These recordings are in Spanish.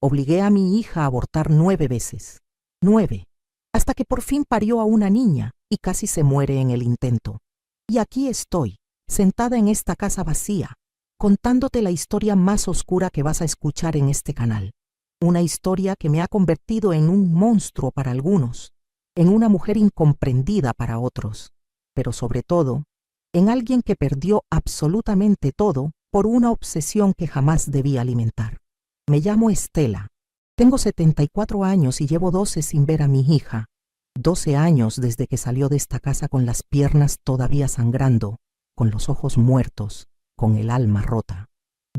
Obligué a mi hija a abortar 9 veces. 9. Hasta que por fin parió a una niña y casi se muere en el intento. Y aquí estoy, sentada en esta casa vacía, contándote la historia más oscura que vas a escuchar en este canal. Una historia que me ha convertido en un monstruo para algunos, en una mujer incomprendida para otros, pero sobre todo, en alguien que perdió absolutamente todo por una obsesión que jamás debía alimentar. Me llamo Estela. Tengo 74 años y llevo 12 sin ver a mi hija. 12 años desde que salió de esta casa con las piernas todavía sangrando, con los ojos muertos, con el alma rota.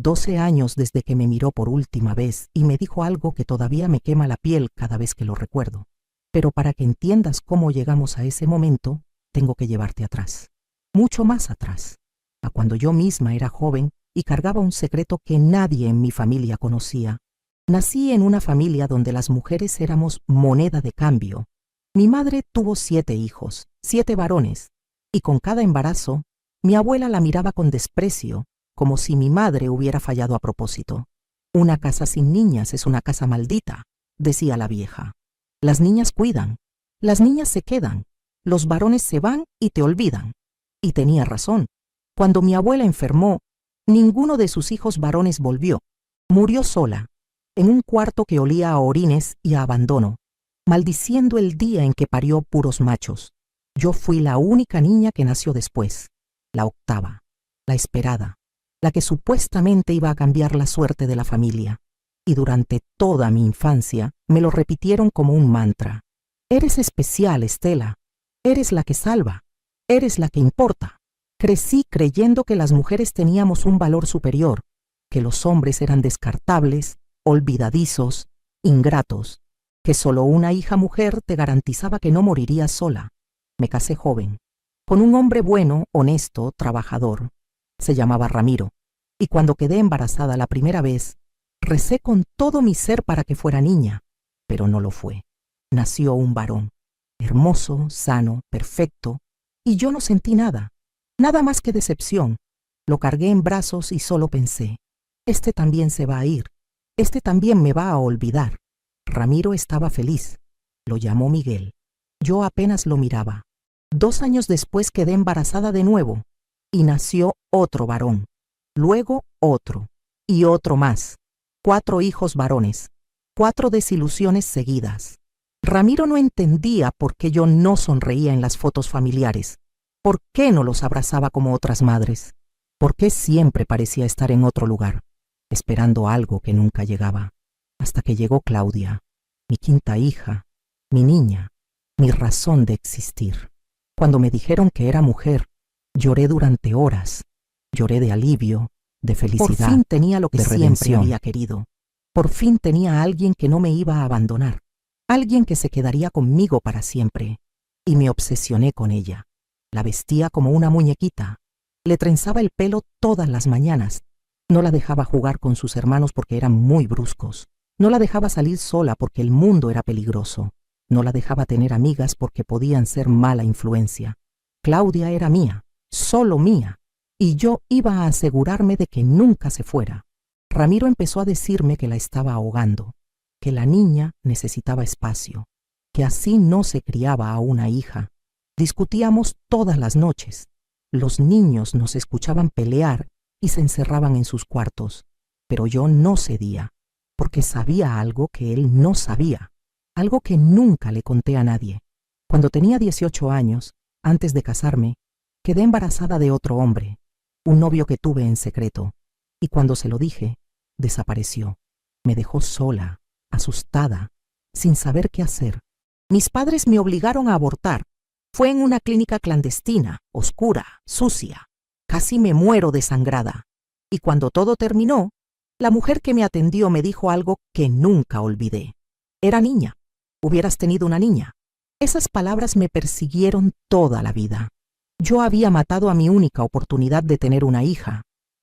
12 años desde que me miró por última vez y me dijo algo que todavía me quema la piel cada vez que lo recuerdo. Pero para que entiendas cómo llegamos a ese momento, tengo que llevarte atrás. Mucho más atrás. A cuando yo misma era joven y cargaba un secreto que nadie en mi familia conocía. Nací en una familia donde las mujeres éramos moneda de cambio. Mi madre tuvo 7 hijos, 7 varones, y con cada embarazo, mi abuela la miraba con desprecio, como si mi madre hubiera fallado a propósito. Una casa sin niñas es una casa maldita, decía la vieja. Las niñas cuidan, las niñas se quedan, los varones se van y te olvidan. Y tenía razón. Cuando mi abuela enfermó, ninguno de sus hijos varones volvió. Murió sola, en un cuarto que olía a orines y a abandono, maldiciendo el día en que parió puros machos. Yo fui la única niña que nació después, la octava, la esperada, la que supuestamente iba a cambiar la suerte de la familia. Y durante toda mi infancia me lo repitieron como un mantra. Eres especial, Estela. Eres la que salva. Eres la que importa. Crecí creyendo que las mujeres teníamos un valor superior, que los hombres eran descartables, olvidadizos, ingratos, que solo una hija mujer te garantizaba que no morirías sola. Me casé joven, con un hombre bueno, honesto, trabajador. Se llamaba Ramiro, y cuando quedé embarazada la primera vez, recé con todo mi ser para que fuera niña, pero no lo fue. Nació un varón, hermoso, sano, perfecto, y yo no sentí nada, nada más que decepción. Lo cargué en brazos y solo pensé, este también se va a ir, este también me va a olvidar. Ramiro estaba feliz. Lo llamó Miguel. Yo apenas lo miraba. 2 años después quedé embarazada de nuevo, y nació otro varón, luego otro, y otro más. 4 hijos varones, 4 desilusiones seguidas. Ramiro no entendía por qué yo no sonreía en las fotos familiares, por qué no los abrazaba como otras madres, por qué siempre parecía estar en otro lugar, esperando algo que nunca llegaba, hasta que llegó Claudia, mi 5ª hija, mi niña, mi razón de existir. Cuando me dijeron que era mujer, lloré durante horas, lloré de alivio, de felicidad. Por fin tenía lo que siempre había querido. Por fin tenía a alguien que no me iba a abandonar, alguien que se quedaría conmigo para siempre. Y me obsesioné con ella. La vestía como una muñequita. Le trenzaba el pelo todas las mañanas. No la dejaba jugar con sus hermanos porque eran muy bruscos. No la dejaba salir sola porque el mundo era peligroso. No la dejaba tener amigas porque podían ser mala influencia. Claudia era mía, solo mía, y yo iba a asegurarme de que nunca se fuera. Ramiro empezó a decirme que la estaba ahogando, que la niña necesitaba espacio, que así no se criaba a una hija. Discutíamos todas las noches. Los niños nos escuchaban pelear y se encerraban en sus cuartos, pero yo no cedía, porque sabía algo que él no sabía, algo que nunca le conté a nadie. Cuando tenía 18 años, antes de casarme, quedé embarazada de otro hombre, un novio que tuve en secreto, y cuando se lo dije, desapareció. Me dejó sola, asustada, sin saber qué hacer. Mis padres me obligaron a abortar. Fue en una clínica clandestina, oscura, sucia. Casi me muero desangrada. Y cuando todo terminó, la mujer que me atendió me dijo algo que nunca olvidé. Era niña. Hubieras tenido una niña. Esas palabras me persiguieron toda la vida. Yo había matado a mi única oportunidad de tener una hija,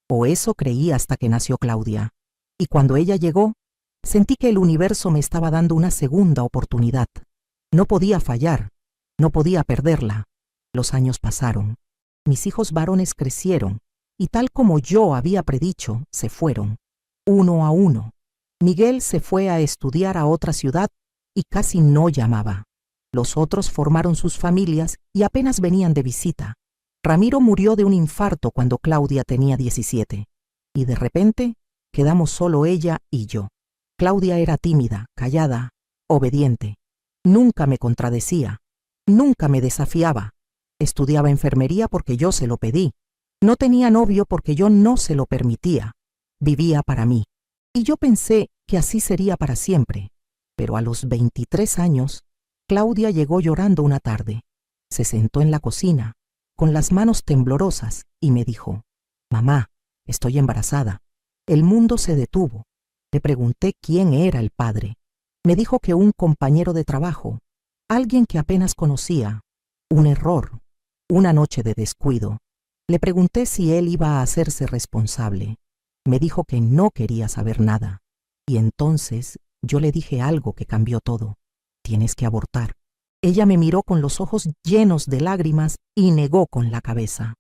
o eso creí hasta que nació Claudia. Y cuando ella llegó, sentí que el universo me estaba dando una segunda oportunidad. No podía fallar, no podía perderla. Los años pasaron. Mis hijos varones crecieron, y tal como yo había predicho, se fueron, uno a uno. Miguel se fue a estudiar a otra ciudad y casi no llamaba. Los otros formaron sus familias y apenas venían de visita. Ramiro murió de un infarto cuando Claudia tenía 17. Y de repente quedamos solo ella y yo. Claudia era tímida, callada, obediente. Nunca me contradecía, nunca me desafiaba. Estudiaba enfermería porque yo se lo pedí. No tenía novio porque yo no se lo permitía. Vivía para mí. Y yo pensé que así sería para siempre. Pero a los 23 años, Claudia llegó llorando una tarde. Se sentó en la cocina, con las manos temblorosas, y me dijo: «Mamá, estoy embarazada». El mundo se detuvo. Le pregunté quién era el padre. Me dijo que un compañero de trabajo, alguien que apenas conocía. Un error, una noche de descuido. Le pregunté si él iba a hacerse responsable. Me dijo que no quería saber nada. Y entonces yo le dije algo que cambió todo. «Tienes que abortar». Ella me miró con los ojos llenos de lágrimas y negó con la cabeza.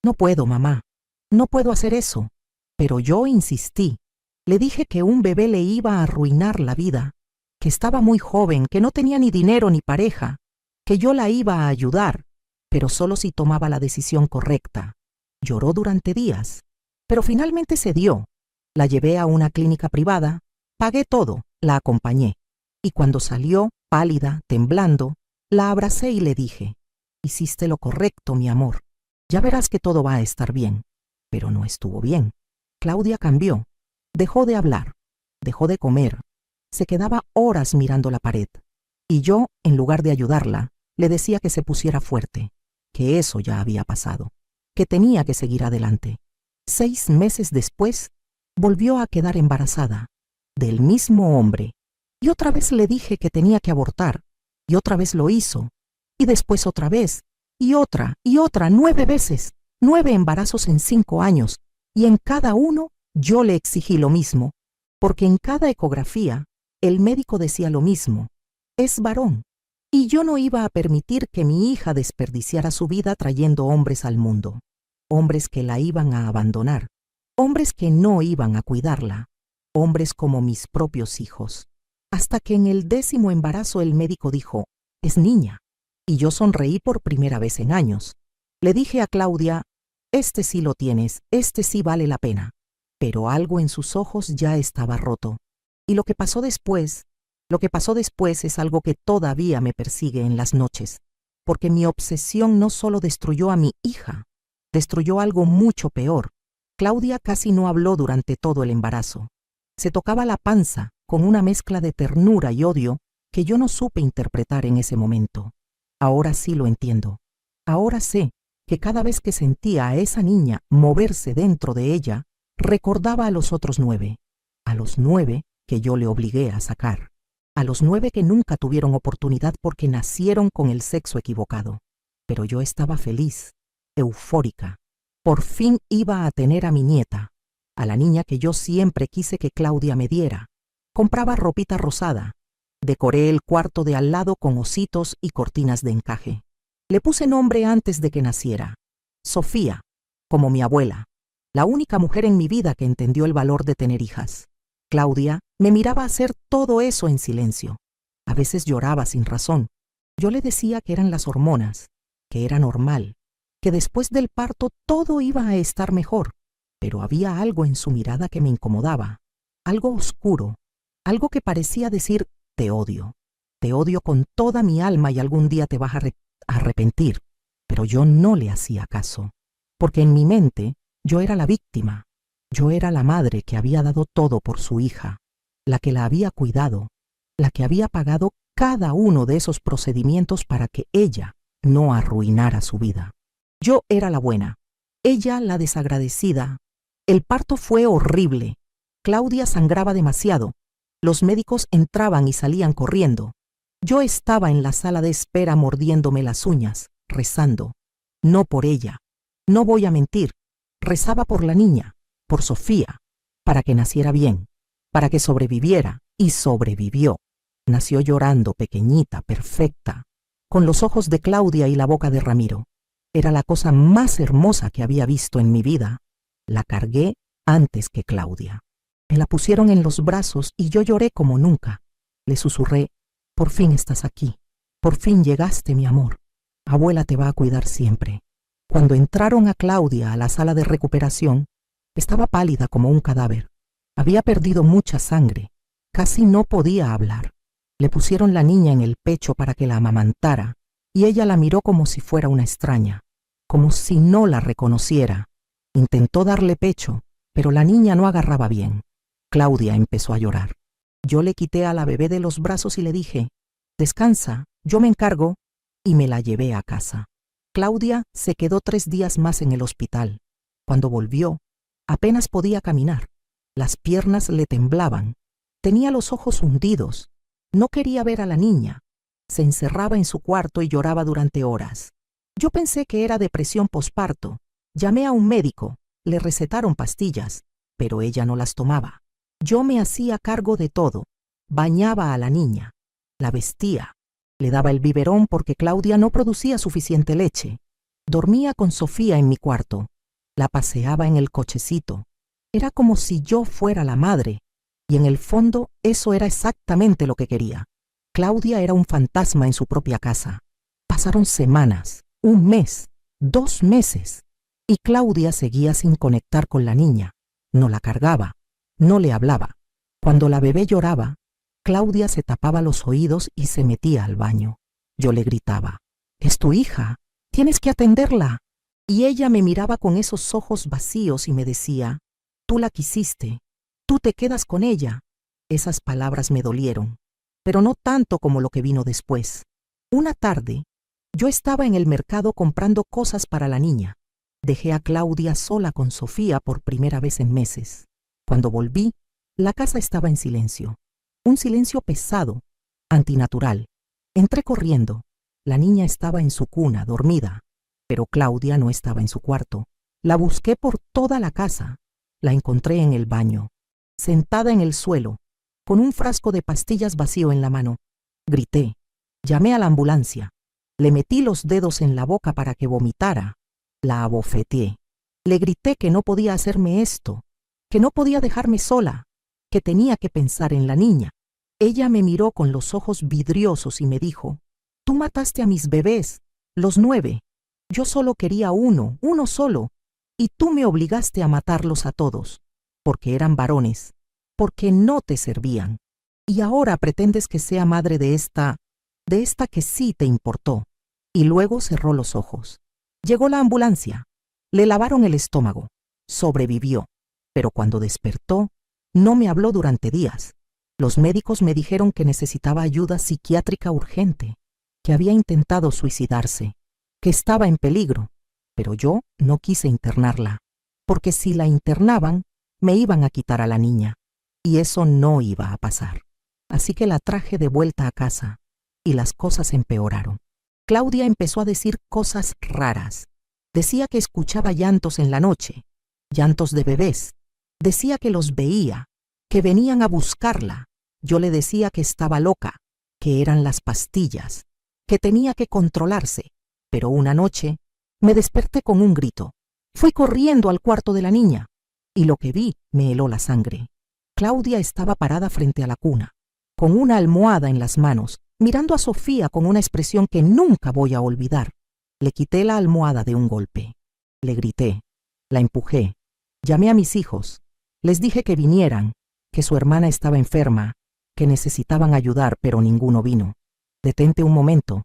«No puedo, mamá. No puedo hacer eso». Pero yo insistí. Le dije que un bebé le iba a arruinar la vida, que estaba muy joven, que no tenía ni dinero ni pareja, que yo la iba a ayudar, pero solo si tomaba la decisión correcta. Lloró durante días, pero finalmente cedió. La llevé a una clínica privada, pagué todo, la acompañé. Y cuando salió, pálida, temblando, la abracé y le dije: «Hiciste lo correcto, mi amor. Ya verás que todo va a estar bien». Pero no estuvo bien. Claudia cambió. Dejó de hablar, dejó de comer. Se quedaba horas mirando la pared. Y yo, en lugar de ayudarla, le decía que se pusiera fuerte, que eso ya había pasado, que tenía que seguir adelante. 6 meses después, volvió a quedar embarazada, del mismo hombre. Y otra vez le dije que tenía que abortar, y otra vez lo hizo. Y después otra vez, y otra, 9 veces, 9 embarazos en 5 años, y en cada uno yo le exigí lo mismo, porque en cada ecografía el médico decía lo mismo: «Es varón». Y yo no iba a permitir que mi hija desperdiciara su vida trayendo hombres al mundo, hombres que la iban a abandonar, hombres que no iban a cuidarla, hombres como mis propios hijos. Hasta que en el 10º embarazo el médico dijo: «Es niña». Y yo sonreí por primera vez en años. Le dije a Claudia: «Este sí lo tienes, este sí vale la pena». Pero algo en sus ojos ya estaba roto. Y lo que pasó después es algo que todavía me persigue en las noches, porque mi obsesión no solo destruyó a mi hija, destruyó algo mucho peor. Claudia casi no habló durante todo el embarazo. Se tocaba la panza con una mezcla de ternura y odio que yo no supe interpretar en ese momento. Ahora sí lo entiendo. Ahora sé que cada vez que sentía a esa niña moverse dentro de ella, recordaba a los otros 9, a los 9 que yo le obligué a sacar, a los 9 que nunca tuvieron oportunidad porque nacieron con el sexo equivocado. Pero yo estaba feliz, eufórica. Por fin iba a tener a mi nieta, a la niña que yo siempre quise que Claudia me diera. Compraba ropita rosada, decoré el cuarto de al lado con ositos y cortinas de encaje. Le puse nombre antes de que naciera: Sofía, como mi abuela, la única mujer en mi vida que entendió el valor de tener hijas. Claudia me miraba hacer todo eso en silencio. A veces lloraba sin razón. Yo le decía que eran las hormonas, que era normal, que después del parto todo iba a estar mejor. Pero había algo en su mirada que me incomodaba, algo oscuro, algo que parecía decir: te odio con toda mi alma y algún día te vas a arrepentir. Pero yo no le hacía caso, porque en mi mente yo era la víctima. Yo era la madre que había dado todo por su hija, la que la había cuidado, la que había pagado cada uno de esos procedimientos para que ella no arruinara su vida. Yo era la buena, ella la desagradecida. El parto fue horrible. Claudia sangraba demasiado. Los médicos entraban y salían corriendo. Yo estaba en la sala de espera mordiéndome las uñas, rezando. No por ella, no voy a mentir. Rezaba por la niña, por Sofía, para que naciera bien, para que sobreviviera, y sobrevivió. Nació llorando, pequeñita, perfecta, con los ojos de Claudia y la boca de Ramiro. Era la cosa más hermosa que había visto en mi vida. La cargué antes que Claudia. Me la pusieron en los brazos y yo lloré como nunca. Le susurré: por fin estás aquí. Por fin llegaste, mi amor. Abuela te va a cuidar siempre. Cuando entraron a Claudia a la sala de recuperación, estaba pálida como un cadáver. Había perdido mucha sangre. Casi no podía hablar. Le pusieron la niña en el pecho para que la amamantara, y ella la miró como si fuera una extraña, como si no la reconociera. Intentó darle pecho, pero la niña no agarraba bien. Claudia empezó a llorar. Yo le quité a la bebé de los brazos y le dije: descansa, yo me encargo, y me la llevé a casa. Claudia se quedó 3 días más en el hospital. Cuando volvió, apenas podía caminar. Las piernas le temblaban. Tenía los ojos hundidos. No quería ver a la niña. Se encerraba en su cuarto y lloraba durante horas. Yo pensé que era depresión posparto. Llamé a un médico. Le recetaron pastillas, pero ella no las tomaba. Yo me hacía cargo de todo. Bañaba a la niña. La vestía. Le daba el biberón porque Claudia no producía suficiente leche. Dormía con Sofía en mi cuarto. La paseaba en el cochecito. Era como si yo fuera la madre, y en el fondo eso era exactamente lo que quería. Claudia era un fantasma en su propia casa. Pasaron semanas, 1 mes, 2 meses, y Claudia seguía sin conectar con la niña. No la cargaba, no le hablaba. Cuando la bebé lloraba, Claudia se tapaba los oídos y se metía al baño. Yo le gritaba: «Es tu hija, tienes que atenderla». Y ella me miraba con esos ojos vacíos y me decía: «Tú la quisiste, tú te quedas con ella». Esas palabras me dolieron, pero no tanto como lo que vino después. Una tarde, yo estaba en el mercado comprando cosas para la niña. Dejé a Claudia sola con Sofía por primera vez en meses. Cuando volví, la casa estaba en silencio. Un silencio pesado, antinatural. Entré corriendo. La niña estaba en su cuna, dormida, pero Claudia no estaba en su cuarto. La busqué por toda la casa. La encontré en el baño, sentada en el suelo, con un frasco de pastillas vacío en la mano. Grité. Llamé a la ambulancia. Le metí los dedos en la boca para que vomitara. La abofeteé. Le grité que no podía hacerme esto, que no podía dejarme sola, que tenía que pensar en la niña. Ella me miró con los ojos vidriosos y me dijo: «Tú mataste a mis bebés, los 9. Yo solo quería uno solo, y tú me obligaste a matarlos a todos, porque eran varones, porque no te servían. Y ahora pretendes que sea madre de esta que sí te importó». Y luego cerró los ojos. Llegó la ambulancia. Le lavaron el estómago. Sobrevivió. Pero cuando despertó, no me habló durante días. Los médicos me dijeron que necesitaba ayuda psiquiátrica urgente, que había intentado suicidarse, que estaba en peligro, pero yo no quise internarla, porque si la internaban, me iban a quitar a la niña, y eso no iba a pasar. Así que la traje de vuelta a casa, y las cosas empeoraron. Claudia empezó a decir cosas raras. Decía que escuchaba llantos en la noche, llantos de bebés. Decía que los veía, que venían a buscarla. Yo le decía que estaba loca, que eran las pastillas, que tenía que controlarse. Pero una noche me desperté con un grito. Fui corriendo al cuarto de la niña, y lo que vi me heló la sangre. Claudia estaba parada frente a la cuna, con una almohada en las manos, mirando a Sofía con una expresión que nunca voy a olvidar. Le quité la almohada de un golpe. Le grité, la empujé, llamé a mis hijos, les dije que vinieran, que su hermana estaba enferma, que necesitaban ayudar, pero ninguno vino. Detente un momento.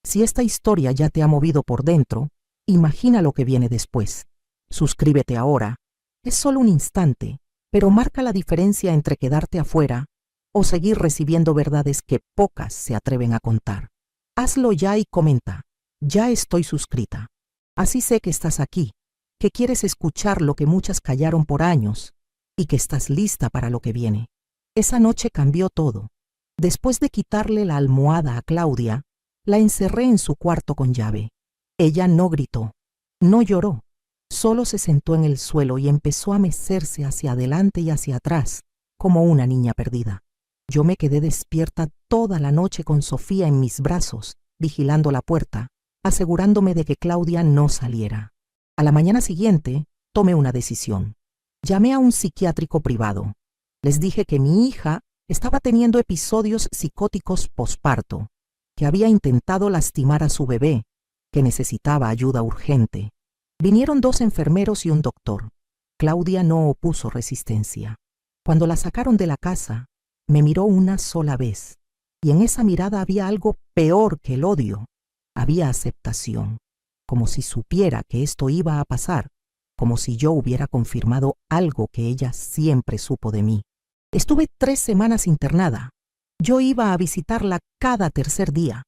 Si esta historia ya te ha movido por dentro, imagina lo que viene después. Suscríbete ahora. Es solo un instante, pero marca la diferencia entre quedarte afuera o seguir recibiendo verdades que pocas se atreven a contar. Hazlo ya y comenta: «Ya estoy suscrita». Así sé que estás aquí, que quieres escuchar lo que muchas callaron por años y que estás lista para lo que viene. Esa noche cambió todo. Después de quitarle la almohada a Claudia, la encerré en su cuarto con llave. Ella no gritó, no lloró, solo se sentó en el suelo y empezó a mecerse hacia adelante y hacia atrás, como una niña perdida. Yo me quedé despierta toda la noche con Sofía en mis brazos, vigilando la puerta, asegurándome de que Claudia no saliera. A la mañana siguiente, tomé una decisión. Llamé a un psiquiátrico privado. Les dije que mi hija estaba teniendo episodios psicóticos posparto, que había intentado lastimar a su bebé, que necesitaba ayuda urgente. Vinieron 2 enfermeros y un doctor. Claudia no opuso resistencia. Cuando la sacaron de la casa, me miró una sola vez, y en esa mirada había algo peor que el odio. Había aceptación, como si supiera que esto iba a pasar, como si yo hubiera confirmado algo que ella siempre supo de mí. Estuve 3 semanas internada. Yo iba a visitarla cada tercer día.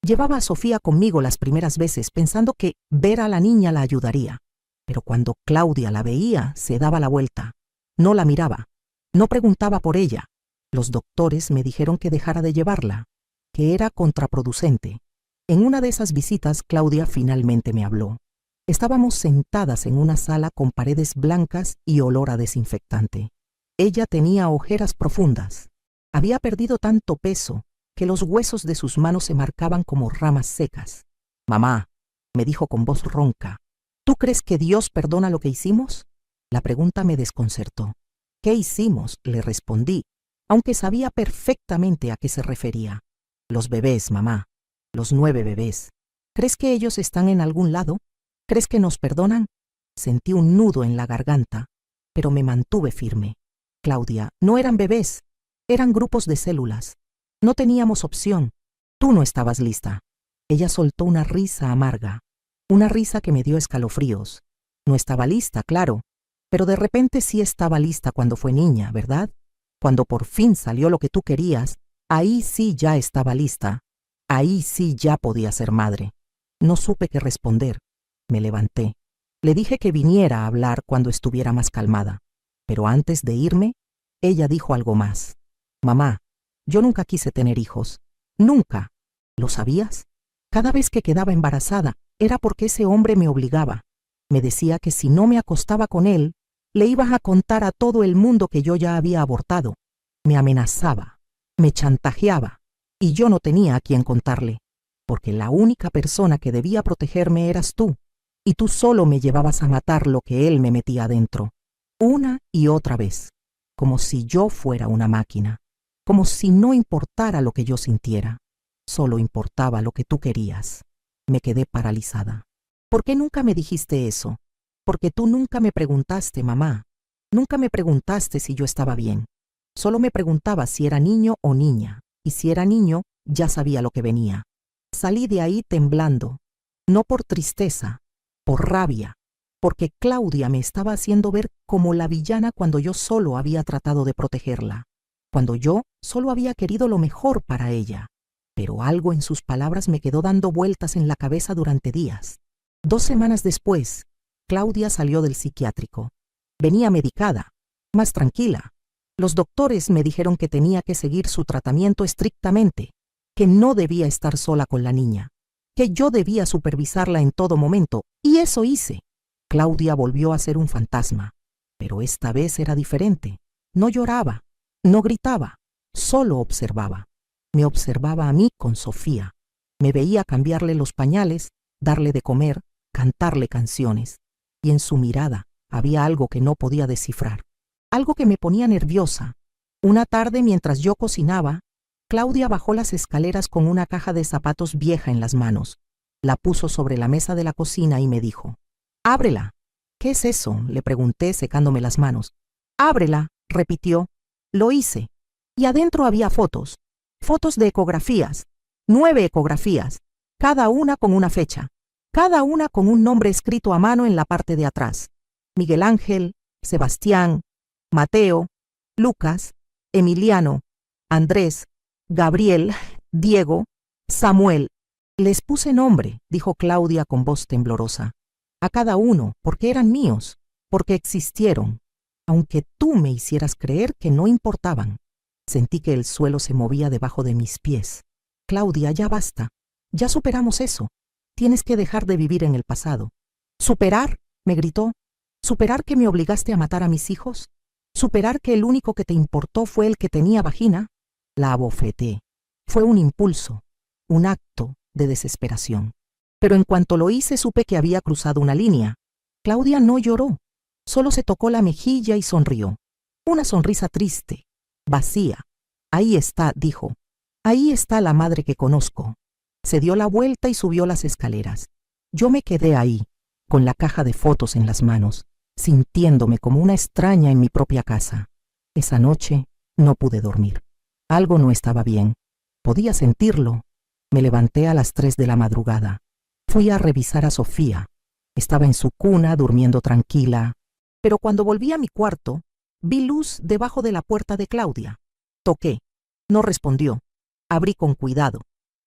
Llevaba a Sofía conmigo las primeras veces pensando que ver a la niña la ayudaría. Pero cuando Claudia la veía, se daba la vuelta. No la miraba. No preguntaba por ella. Los doctores me dijeron que dejara de llevarla, que era contraproducente. En una de esas visitas, Claudia finalmente me habló. Estábamos sentadas en una sala con paredes blancas y olor a desinfectante. Ella tenía ojeras profundas. Había perdido tanto peso que los huesos de sus manos se marcaban como ramas secas. «Mamá», me dijo con voz ronca, «¿tú crees que Dios perdona lo que hicimos?» La pregunta me desconcertó. «¿Qué hicimos?», le respondí, aunque sabía perfectamente a qué se refería. «Los bebés, mamá, los 9 bebés. ¿Crees que ellos están en algún lado? ¿Crees que nos perdonan?» Sentí un nudo en la garganta, pero me mantuve firme. «Claudia, no eran bebés, eran grupos de células. No teníamos opción. Tú no estabas lista». Ella soltó una risa amarga, una risa que me dio escalofríos. No estaba lista, claro, pero de repente sí estaba lista cuando fue niña, ¿verdad? Cuando por fin salió lo que tú querías, ahí sí ya estaba lista. Ahí sí ya podía ser madre. No supe qué responder. Me levanté. Le dije que viniera a hablar cuando estuviera más calmada. Pero antes de irme, ella dijo algo más. «Mamá, yo nunca quise tener hijos. Nunca. ¿Lo sabías? Cada vez que quedaba embarazada era porque ese hombre me obligaba. Me decía que si no me acostaba con él, le iba a contar a todo el mundo que yo ya había abortado. Me amenazaba, me chantajeaba, y yo no tenía a quién contarle, porque la única persona que debía protegerme eras tú, y tú solo me llevabas a matar lo que él me metía adentro, una y otra vez, como si yo fuera una máquina, como si no importara lo que yo sintiera, solo importaba lo que tú querías». Me quedé paralizada. «¿Por qué nunca me dijiste eso? Porque tú nunca me preguntaste, mamá. Nunca me preguntaste si yo estaba bien. Solo me preguntabas si era niño o niña, y si era niño, ya sabía lo que venía». Salí de ahí temblando, no por tristeza, por rabia, porque Claudia me estaba haciendo ver como la villana cuando yo solo había tratado de protegerla, cuando yo solo había querido lo mejor para ella. Pero algo en sus palabras me quedó dando vueltas en la cabeza durante días. 2 semanas después, Claudia salió del psiquiátrico. Venía medicada, más tranquila. Los doctores me dijeron que tenía que seguir su tratamiento estrictamente, que no debía estar sola con la niña, que yo debía supervisarla en todo momento, y eso hice. Claudia volvió a ser un fantasma, pero esta vez era diferente. No lloraba, no gritaba, solo observaba. Me observaba a mí con Sofía. Me veía cambiarle los pañales, darle de comer, cantarle canciones. Y en su mirada había algo que no podía descifrar, algo que me ponía nerviosa. Una tarde, mientras yo cocinaba, Claudia bajó las escaleras con una caja de zapatos vieja en las manos. La puso sobre la mesa de la cocina y me dijo: «Ábrela». «¿Qué es eso?», le pregunté secándome las manos. «Ábrela», repitió. Lo hice. Y adentro había fotos. Fotos de ecografías. 9 ecografías, cada una con una fecha, cada una con un nombre escrito a mano en la parte de atrás. Miguel Ángel, Sebastián, Mateo, Lucas, Emiliano, Andrés, Gabriel, Diego, Samuel. «Les puse nombre», dijo Claudia con voz temblorosa. «A cada uno, porque eran míos, porque existieron, aunque tú me hicieras creer que no importaban». Sentí que el suelo se movía debajo de mis pies. «Claudia, ya basta. Ya superamos eso. Tienes que dejar de vivir en el pasado». «¿Superar?», me gritó. «¿Superar que me obligaste a matar a mis hijos? ¿Superar que el único que te importó fue el que tenía vagina?». La abofeteé. Fue un impulso, un acto de desesperación. Pero en cuanto lo hice, supe que había cruzado una línea. Claudia no lloró, solo se tocó la mejilla y sonrió. Una sonrisa triste, vacía. Ahí está, dijo. Ahí está la madre que conozco. Se dio la vuelta y subió las escaleras. Yo me quedé ahí, con la caja de fotos en las manos, sintiéndome como una extraña en mi propia casa. Esa noche no pude dormir. Algo no estaba bien. Podía sentirlo. Me levanté a las 3 de la madrugada. Fui a revisar a Sofía. Estaba en su cuna, durmiendo tranquila. Pero cuando volví a mi cuarto, vi luz debajo de la puerta de Claudia. Toqué. No respondió. Abrí con cuidado.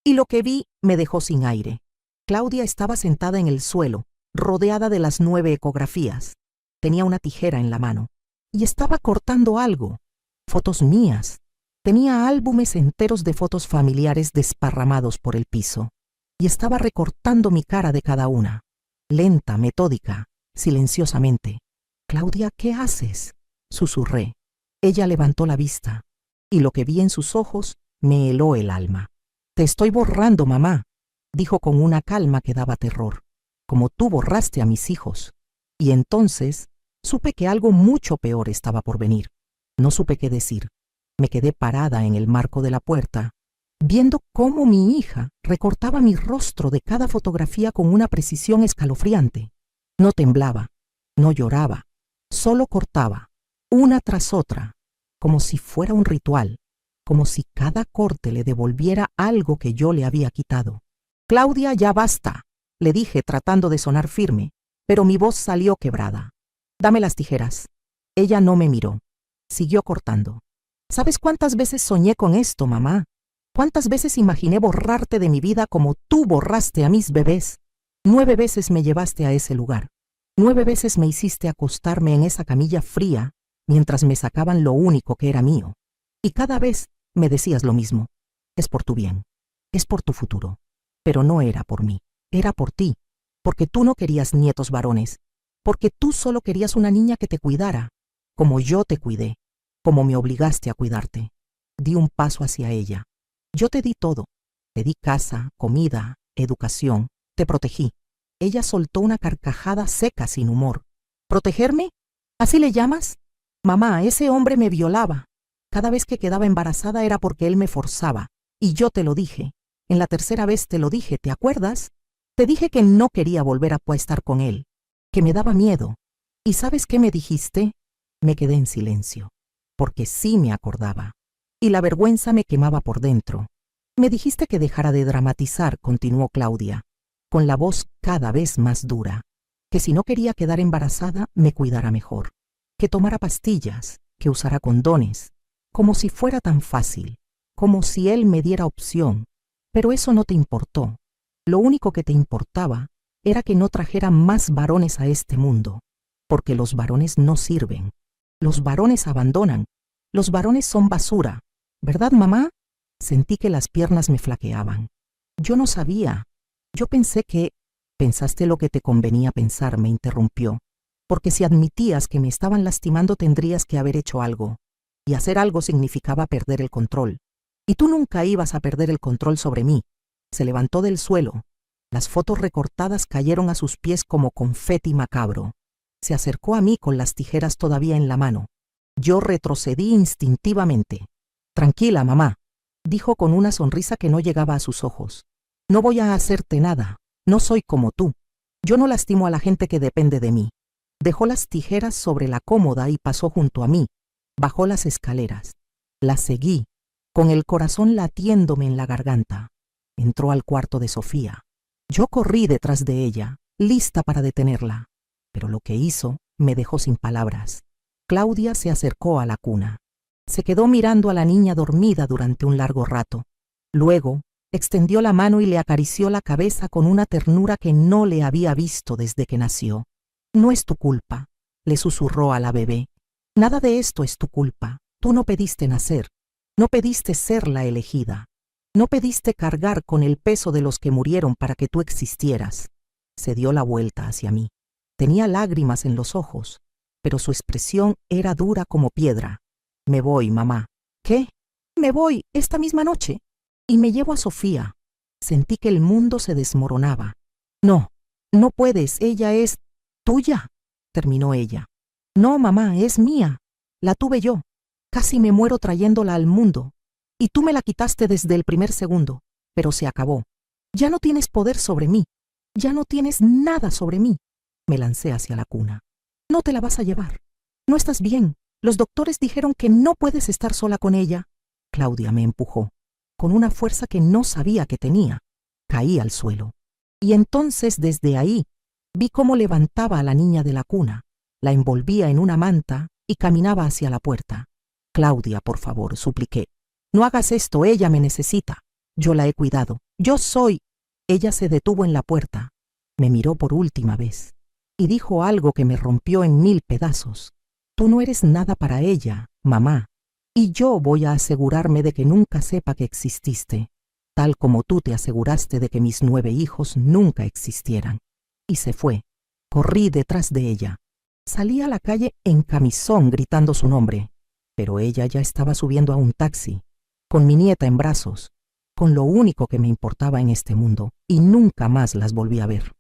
Y lo que vi me dejó sin aire. Claudia estaba sentada en el suelo, rodeada de las 9 ecografías. Tenía una tijera en la mano. Y estaba cortando algo. Fotos mías. Tenía álbumes enteros de fotos familiares desparramados por el piso. Y estaba recortando mi cara de cada una. Lenta, metódica, silenciosamente. «Claudia, ¿qué haces?», susurré. Ella levantó la vista. Y lo que vi en sus ojos me heló el alma. «Te estoy borrando, mamá», dijo con una calma que daba terror. «Como tú borraste a mis hijos». Y entonces supe que algo mucho peor estaba por venir. No supe qué decir. Me quedé parada en el marco de la puerta, viendo cómo mi hija recortaba mi rostro de cada fotografía con una precisión escalofriante. No temblaba, no lloraba, solo cortaba, una tras otra, como si fuera un ritual, como si cada corte le devolviera algo que yo le había quitado. «Claudia, ya basta», le dije tratando de sonar firme, pero mi voz salió quebrada. «Dame las tijeras». Ella no me miró. Siguió cortando. «¿Sabes cuántas veces soñé con esto, mamá? ¿Cuántas veces imaginé borrarte de mi vida como tú borraste a mis bebés? 9 veces me llevaste a ese lugar. 9 veces me hiciste acostarme en esa camilla fría mientras me sacaban lo único que era mío. Y cada vez me decías lo mismo. Es por tu bien. Es por tu futuro». Pero no era por mí. Era por ti. Porque tú no querías nietos varones. Porque tú solo querías una niña que te cuidara. Como yo te cuidé. Como me obligaste a cuidarte. Di un paso hacia ella. Yo te di todo. Te di casa, comida, educación. Te protegí. Ella soltó una carcajada seca sin humor. ¿Protegerme? ¿Así le llamas? Mamá, ese hombre me violaba. Cada vez que quedaba embarazada era porque él me forzaba. Y yo te lo dije. En la tercera vez te lo dije, ¿te acuerdas? Te dije que no quería volver a estar con él. Que me daba miedo. ¿Y sabes qué me dijiste? Me quedé en silencio. Porque sí me acordaba. Y la vergüenza me quemaba por dentro. Me dijiste que dejara de dramatizar, continuó Claudia, con la voz cada vez más dura. Que si no quería quedar embarazada, me cuidara mejor. Que tomara pastillas, que usara condones. Como si fuera tan fácil. Como si él me diera opción. Pero eso no te importó. Lo único que te importaba era que no trajera más varones a este mundo. Porque los varones no sirven. Los varones abandonan. Los varones son basura. ¿Verdad, mamá? Sentí que las piernas me flaqueaban. Yo no sabía. Yo pensé que... Pensaste lo que te convenía pensar, me interrumpió. Porque si admitías que me estaban lastimando tendrías que haber hecho algo. Y hacer algo significaba perder el control. Y tú nunca ibas a perder el control sobre mí. Se levantó del suelo. Las fotos recortadas cayeron a sus pies como confeti macabro. Se acercó a mí con las tijeras todavía en la mano. Yo retrocedí instintivamente. «Tranquila, mamá», dijo con una sonrisa que no llegaba a sus ojos. «No voy a hacerte nada. No soy como tú. Yo no lastimo a la gente que depende de mí». Dejó las tijeras sobre la cómoda y pasó junto a mí. Bajó las escaleras. La seguí, con el corazón latiéndome en la garganta. Entró al cuarto de Sofía. Yo corrí detrás de ella, lista para detenerla. Pero lo que hizo me dejó sin palabras. Claudia se acercó a la cuna. Se quedó mirando a la niña dormida durante un largo rato. Luego, extendió la mano y le acarició la cabeza con una ternura que no le había visto desde que nació. «No es tu culpa», le susurró a la bebé. «Nada de esto es tu culpa. Tú no pediste nacer. No pediste ser la elegida. No pediste cargar con el peso de los que murieron para que tú existieras». Se dio la vuelta hacia mí. Tenía lágrimas en los ojos, pero su expresión era dura como piedra. «Me voy, mamá». «¿Qué? Me voy esta misma noche. Y me llevo a Sofía». Sentí que el mundo se desmoronaba. «No, no puedes, ella es tuya», terminó ella. «No, mamá, es mía». La tuve yo. Casi me muero trayéndola al mundo. Y tú me la quitaste desde el primer segundo. Pero se acabó. Ya no tienes poder sobre mí. Ya no tienes nada sobre mí. Me lancé hacia la cuna. No te la vas a llevar. No estás bien. Los doctores dijeron que no puedes estar sola con ella. Claudia me empujó, con una fuerza que no sabía que tenía. Caí al suelo. Y entonces desde ahí vi cómo levantaba a la niña de la cuna, la envolvía en una manta y caminaba hacia la puerta. Claudia, por favor, supliqué. No hagas esto, ella me necesita. Yo la he cuidado. Yo soy. Ella se detuvo en la puerta. Me miró por última vez y dijo algo que me rompió en 1000 pedazos. Tú no eres nada para ella, mamá, y yo voy a asegurarme de que nunca sepa que exististe, tal como tú te aseguraste de que mis 9 hijos nunca existieran. Y se fue. Corrí detrás de ella. Salí a la calle en camisón gritando su nombre, pero ella ya estaba subiendo a un taxi, con mi nieta en brazos, con lo único que me importaba en este mundo, y nunca más las volví a ver.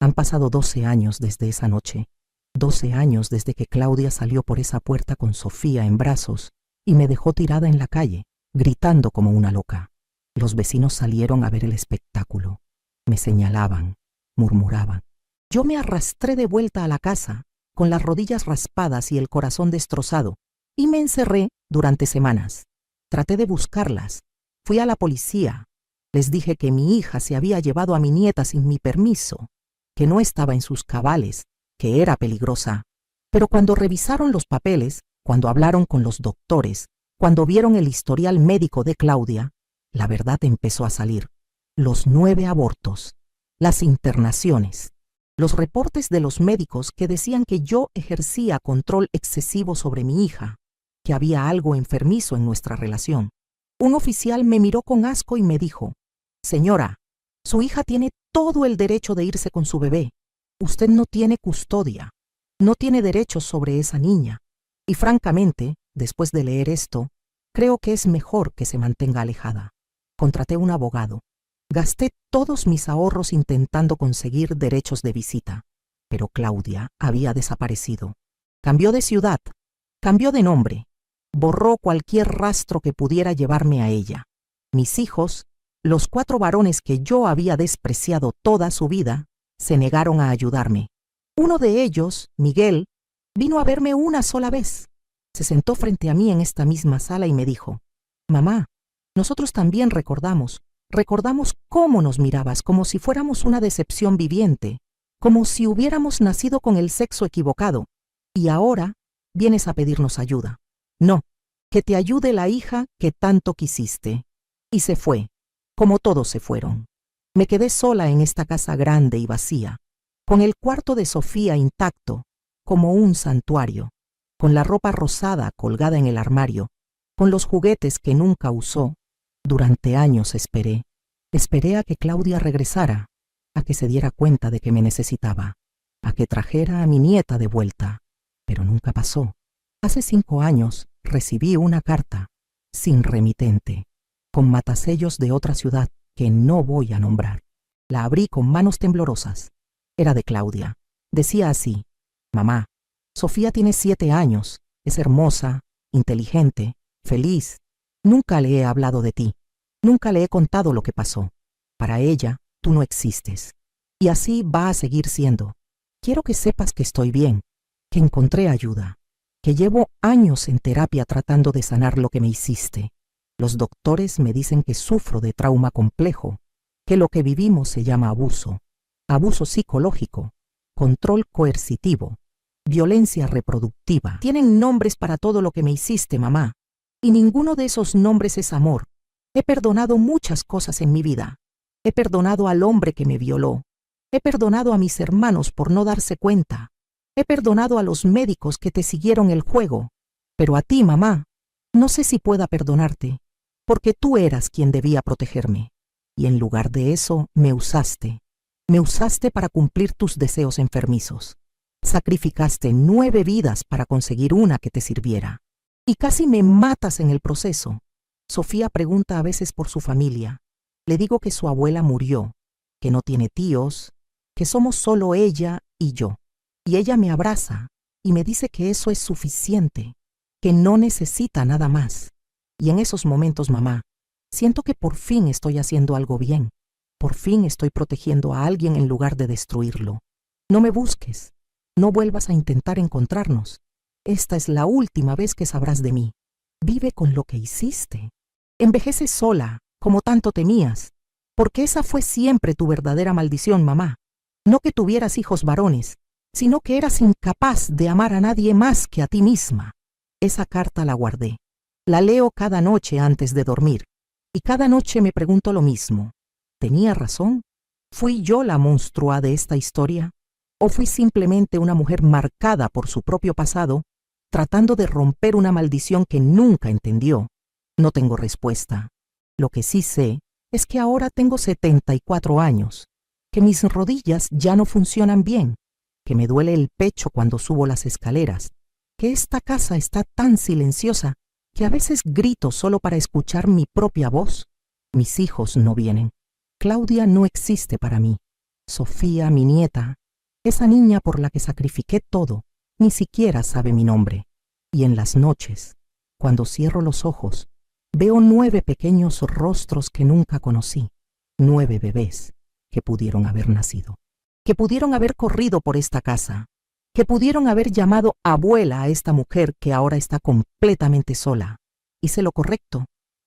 Han pasado 12 años desde esa noche. 12 años desde que Claudia salió por esa puerta con Sofía en brazos y me dejó tirada en la calle, gritando como una loca. Los vecinos salieron a ver el espectáculo. Me señalaban, murmuraban. Yo me arrastré de vuelta a la casa, con las rodillas raspadas y el corazón destrozado, y me encerré durante semanas. Traté de buscarlas. Fui a la policía. Les dije que mi hija se había llevado a mi nieta sin mi permiso, que no estaba en sus cabales, que era peligrosa. Pero cuando revisaron los papeles, cuando hablaron con los doctores, cuando vieron el historial médico de Claudia, la verdad empezó a salir. Los 9 abortos, las internaciones, los reportes de los médicos que decían que yo ejercía control excesivo sobre mi hija, que había algo enfermizo en nuestra relación. Un oficial me miró con asco y me dijo: «Señora, su hija tiene todo el derecho de irse con su bebé. Usted no tiene custodia, no tiene derechos sobre esa niña. Y francamente, después de leer esto, creo que es mejor que se mantenga alejada». Contraté un abogado. Gasté todos mis ahorros intentando conseguir derechos de visita. Pero Claudia había desaparecido. Cambió de ciudad, cambió de nombre, borró cualquier rastro que pudiera llevarme a ella. Mis hijos, los 4 varones que yo había despreciado toda su vida, se negaron a ayudarme. Uno de ellos, Miguel, vino a verme una sola vez. Se sentó frente a mí en esta misma sala y me dijo: «Mamá, nosotros también recordamos cómo nos mirabas, como si fuéramos una decepción viviente, como si hubiéramos nacido con el sexo equivocado, y ahora vienes a pedirnos ayuda. No, que te ayude la hija que tanto quisiste». Y se fue, como todos se fueron. Me quedé sola en esta casa grande y vacía, con el cuarto de Sofía intacto, como un santuario, con la ropa rosada colgada en el armario, con los juguetes que nunca usó. Durante años esperé a que Claudia regresara, a que se diera cuenta de que me necesitaba, a que trajera a mi nieta de vuelta, pero nunca pasó. Hace 5 años recibí una carta, sin remitente, con matasellos de otra ciudad que no voy a nombrar. La abrí con manos temblorosas. Era de Claudia. Decía así: «Mamá, Sofía tiene 7 años, es hermosa, inteligente, feliz. Nunca le he hablado de ti, nunca le he contado lo que pasó. Para ella, tú no existes. Y así va a seguir siendo. Quiero que sepas que estoy bien, que encontré ayuda, que llevo años en terapia tratando de sanar lo que me hiciste. Los doctores me dicen que sufro de trauma complejo, que lo que vivimos se llama abuso, abuso psicológico, control coercitivo, violencia reproductiva. Tienen nombres para todo lo que me hiciste, mamá, y ninguno de esos nombres es amor. He perdonado muchas cosas en mi vida. He perdonado al hombre que me violó. He perdonado a mis hermanos por no darse cuenta. He perdonado a los médicos que te siguieron el juego. Pero a ti, mamá, no sé si pueda perdonarte, porque tú eras quien debía protegerme. Y en lugar de eso, me usaste. Me usaste para cumplir tus deseos enfermizos. Sacrificaste 9 vidas para conseguir una que te sirviera. Y casi me matas en el proceso. Sofía pregunta a veces por su familia. Le digo que su abuela murió, que no tiene tíos, que somos solo ella y yo. Y ella me abraza y me dice que eso es suficiente, que no necesita nada más. Y en esos momentos, mamá, siento que por fin estoy haciendo algo bien. Por fin estoy protegiendo a alguien en lugar de destruirlo. No me busques. No vuelvas a intentar encontrarnos. Esta es la última vez que sabrás de mí. Vive con lo que hiciste. Envejece sola, como tanto temías, porque esa fue siempre tu verdadera maldición, mamá. No que tuvieras hijos varones, sino que eras incapaz de amar a nadie más que a ti misma. Esa carta la guardé. La leo cada noche antes de dormir, y cada noche me pregunto lo mismo. ¿Tenía razón? ¿Fui yo la monstrua de esta historia? ¿O fui simplemente una mujer marcada por su propio pasado, tratando de romper una maldición que nunca entendió? No tengo respuesta. Lo que sí sé es que ahora tengo 74 años, que mis rodillas ya no funcionan bien, que me duele el pecho cuando subo las escaleras, que esta casa está tan silenciosa que a veces grito solo para escuchar mi propia voz. Mis hijos no vienen. Claudia no existe para mí. Sofía, mi nieta, esa niña por la que sacrifiqué todo, ni siquiera sabe mi nombre. Y en las noches, cuando cierro los ojos, veo 9 pequeños rostros que nunca conocí, 9 bebés que pudieron haber nacido, que pudieron haber corrido por esta casa, que pudieron haber llamado abuela a esta mujer que ahora está completamente sola. ¿Hice lo correcto?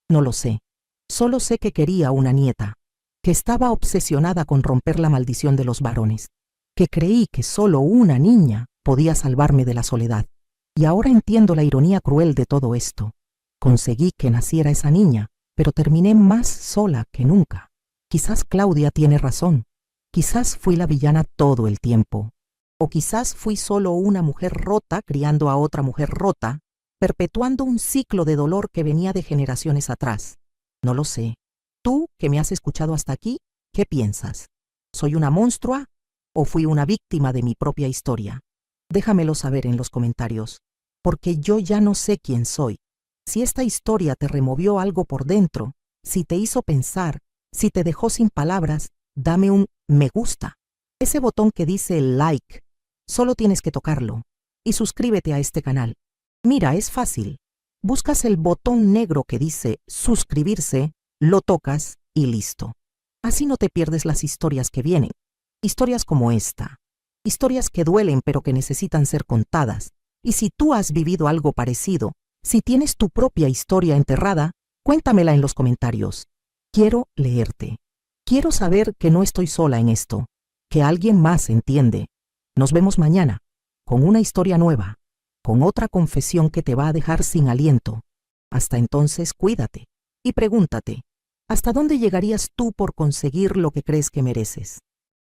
No lo sé. Solo sé que quería una nieta, que estaba obsesionada con romper la maldición de los varones, que creí que solo una niña podía salvarme de la soledad. Y ahora entiendo la ironía cruel de todo esto. Conseguí que naciera esa niña, pero terminé más sola que nunca. Quizás Claudia tiene razón. Quizás fui la villana todo el tiempo. O quizás fui solo una mujer rota criando a otra mujer rota, perpetuando un ciclo de dolor que venía de generaciones atrás. No lo sé. Tú, que me has escuchado hasta aquí, ¿qué piensas? ¿Soy una monstrua o fui una víctima de mi propia historia? Déjamelo saber en los comentarios, porque yo ya no sé quién soy. Si esta historia te removió algo por dentro, si te hizo pensar, si te dejó sin palabras, dame un me gusta. Ese botón que dice like, solo tienes que tocarlo. Y suscríbete a este canal. Mira, es fácil. Buscas el botón negro que dice suscribirse, lo tocas y listo. Así no te pierdes las historias que vienen. Historias como esta. Historias que duelen pero que necesitan ser contadas. Y si tú has vivido algo parecido, si tienes tu propia historia enterrada, cuéntamela en los comentarios. Quiero leerte. Quiero saber que no estoy sola en esto, que alguien más entiende. Nos vemos mañana, con una historia nueva, con otra confesión que te va a dejar sin aliento. Hasta entonces, cuídate y pregúntate, ¿hasta dónde llegarías tú por conseguir lo que crees que mereces?